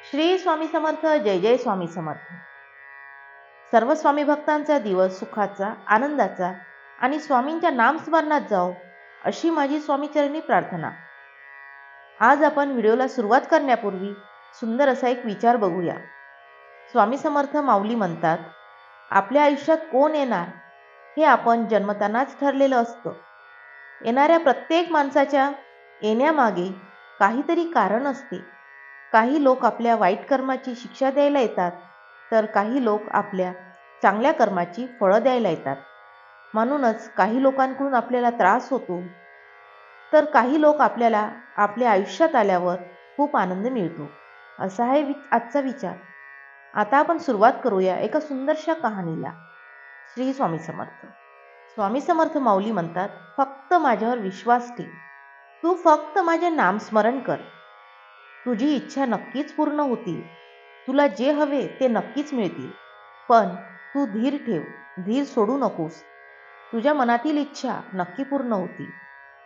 श्री स्वामी समर्थ. जय जय स्वामी समर्थ. सर्व स्वामी भक्तांचा दिवस सुखाचा, आनंदाचा आणि स्वामींच्या नामस्मरणात जाओ अशी माझी स्वामीचरणी प्रार्थना. आज आपण व्हिडिओला सुरुवात करण्यापूर्वी सुंदर असा एक विचार बघूया. स्वामी समर्थ माऊली म्हणतात, आपल्या आयुष्यात कोण येणार हे आपण जन्मतानाच ठरलेलं असतं. येणाऱ्या प्रत्येक माणसाच्या येण्यामागे काहीतरी कारण असते. काही लोक आपल्या वाईट कर्माची शिक्षा द्यायला येतात, तर काही लोक आपल्या चांगल्या कर्माची फळं द्यायला येतात. म्हणूनच काही लोकांकडून आपल्याला त्रास होतो, तर काही लोक आपल्याला आपल्या आयुष्यात आल्यावर खूप आनंद मिळतो. असा आहे आजचा विचार. आता आपण सुरुवात करूया एका सुंदरशा कहाणीला. श्री स्वामी समर्थ. स्वामी समर्थ माऊली म्हणतात, फक्त माझ्यावर विश्वास ठेव. तू फक्त माझे नामस्मरण कर. तुझी इच्छा नक्कीच पूर्ण होतील. तुला जे हवे ते नक्कीच मिळतील. पण तू धीर ठेव, धीर सोडू नकोस. तुझ्या मनातील इच्छा नक्की पूर्ण होतील.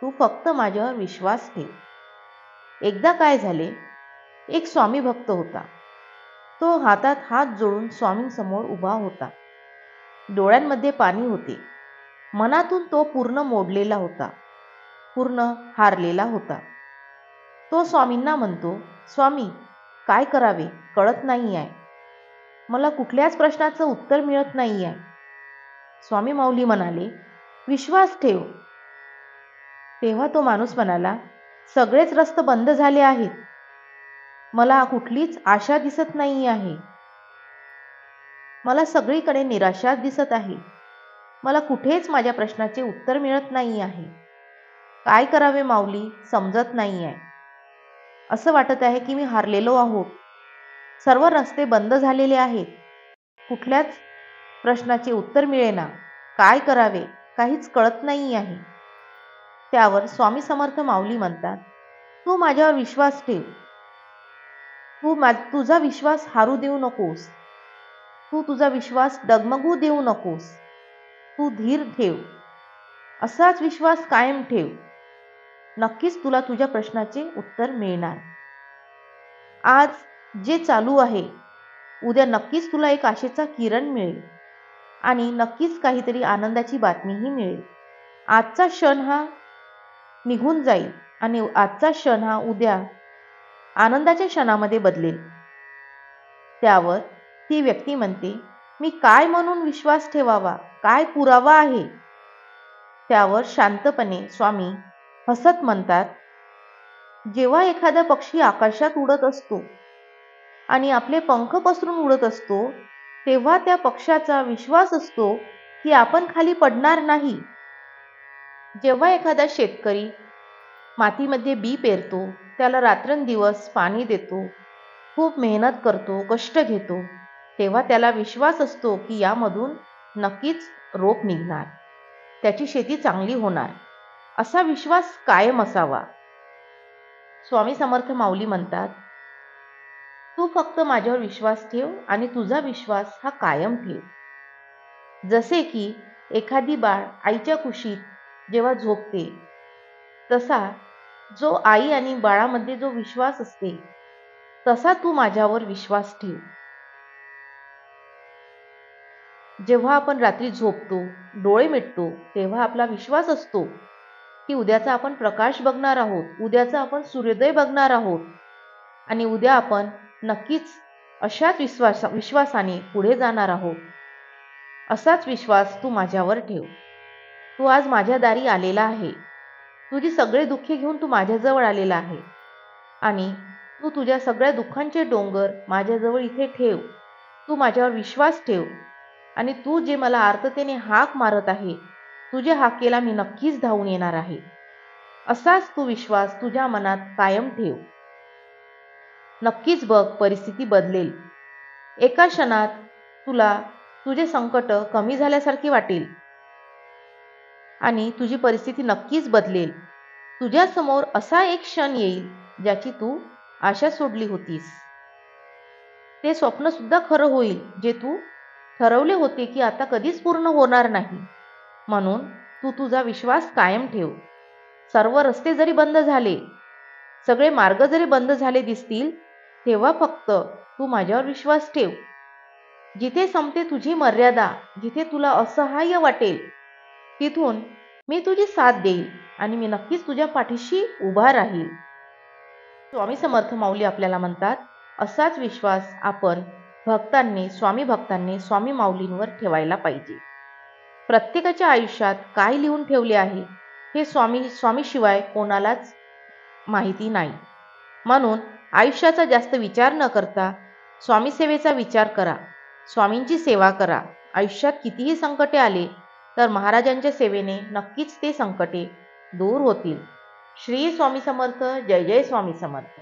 तू फक्त माझ्यावर विश्वास ठेव. एकदा काय झाले, एक स्वामी भक्त होता. तो हातात हात जोडून स्वामींसमोर उभा होता. डोळ्यांमध्ये पाणी होते. मनातून तो पूर्ण मोडलेला होता, पूर्ण हारलेला होता. तो स्वामींना म्हणतो, स्वामी, काय करावे कळत नाही आहे. मला कुठल्याच प्रश्नाचं उत्तर मिळत नाही आहे. स्वामी माऊली म्हणाले, विश्वास ठेव. तेव्हा तो माणूस म्हणाला, सगळेच रस्ते बंद झाले आहेत. मला कुठलीच आशा दिसत नाही आहे. मला सगळीकडे निराशा दिसत आहे. मला कुठेच माझ्या प्रश्नाचे उत्तर मिळत नाही आहे. काय करावे माऊली समजत नाही आहे. असं वाटत आहे की मी हारलेलो आहोत. सर्व रस्ते बंद झालेले आहेत. कुठल्याच प्रश्नाचे उत्तर मिळेना. काय करावे काहीच कळत नाही आहे. त्यावर स्वामी समर्थ माऊली म्हणतात, तू माझ्यावर विश्वास ठेव. तुझा विश्वास हारू देऊ नकोस. तू तुझा विश्वास डगमगू देऊ नकोस. तू धीर ठेव. असाच विश्वास कायम ठेव. नक्कीच तुला तुझ्या प्रश्नाचे उत्तर मिळणार. आज जे चालू आहे, उद्या नक्कीच तुला एक आशेचा किरण मिळेल आणि नक्कीच काहीतरी आनंदाची बातमीही मिळेल. आजचा क्षण हा निघून जाईल आणि आजचा क्षण हा उद्या आनंदाच्या क्षणामध्ये बदलेल. त्यावर ती व्यक्ती म्हणते, मी काय म्हणून विश्वास ठेवावा, काय पुरावा आहे. त्यावर शांतपणे स्वामी हसत म्हणतात, जेव्हा एखादा पक्षी आकाशात उडत असतो आणि आपले पंख पसरून उडत असतो, तेव्हा त्या पक्षाचा विश्वास असतो की आपण खाली पडणार नाही. जेव्हा एखादा शेतकरी मातीमध्ये बी पेरतो, त्याला रात्रंदिवस पाणी देतो, खूप मेहनत करतो, कष्ट घेतो, तेव्हा त्याला विश्वास असतो की यामधून नक्कीच रोप निघणार, त्याची शेती चांगली होणार. असा विश्वास कायम असावा. स्वामी समर्थ माऊली म्हणतात, तू फक्त माझ्यावर विश्वास ठेव आणि तुझा विश्वास हा कायम ठेव. जसे की एखादी बाळ आईच्या कुशीत जेव्हा झोपते, तसा जो आई आणि बाळामध्ये जो विश्वास असते, तसा तू माझ्यावर विश्वास ठेव. जेव्हा आपण रात्री झोपतो, डोळे मिटतो, तेव्हा आपला विश्वास असतो की उद्याचा आपण प्रकाश बघणार आहोत, उद्याचा आपण सूर्योदय बघणार आहोत आणि उद्या आपण नक्कीच अशाच विश्वासाने पुढे जाणार आहोत. असाच विश्वास तू माझ्यावर ठेव. तू आज माझ्या दारी आलेला आहे. तुझी सगळे दुःखे घेऊन तू माझ्याजवळ आलेला आहे आणि तू तुझ्या सगळ्या दुःखांचे डोंगर माझ्याजवळ इथे ठेव. तू माझ्यावर विश्वास ठेव आणि तू जे मला आर्ततेने हाक मारत आहे, तुझ्या हाकेला मी नक्कीच धावून येणार आहे. असाच तू विश्वास तुझ्या मनात कायम ठेव. नक्कीच बघ, परिस्थिती बदलेल. एका क्षणात तुला तुझे संकट कमी झाल्यासारखे वाटेल आणि तुझी परिस्थिती नक्कीच बदलेल. तुझ्यासमोर असा एक क्षण येईल ज्याची तू आशा सोडली होतीस. ते स्वप्न सुद्धा खरं होईल, जे तू ठरवले होते की आता कधीच पूर्ण होणार नाही. म्हणून तू तुझा विश्वास कायम ठेव. सर्व रस्ते जरी बंद झाले, सगळे मार्ग जरी बंद झाले दिसतील, तेव्हा फक्त तू माझ्यावर विश्वास ठेव. जिथे संपते तुझी मर्यादा, जिथे तुला असहाय्य वाटेल, तिथून मी तुझी साथ देईल आणि मी नक्कीच तुझ्या पाठीशी उभा राहील. स्वामी समर्थ माऊली आपल्याला म्हणतात, असाच विश्वास आपण स्वामी भक्तांनी स्वामी माऊलींवर ठेवायला पाहिजे. प्रत्येकाच्या आयुष्यात काय लिहून ठेवले आहे हे स्वामी शिवाय कोणालाच माहिती नाही. म्हणून आयुष्याचा जास्त विचार न करता स्वामी सेवेचा विचार करा, स्वामींची सेवा करा. आयुष्यात कितीही संकटे आले तर महाराजांच्या सेवेने नक्कीच ते संकटे दूर होतील. श्री स्वामी समर्थ. जय जय स्वामी समर्थ.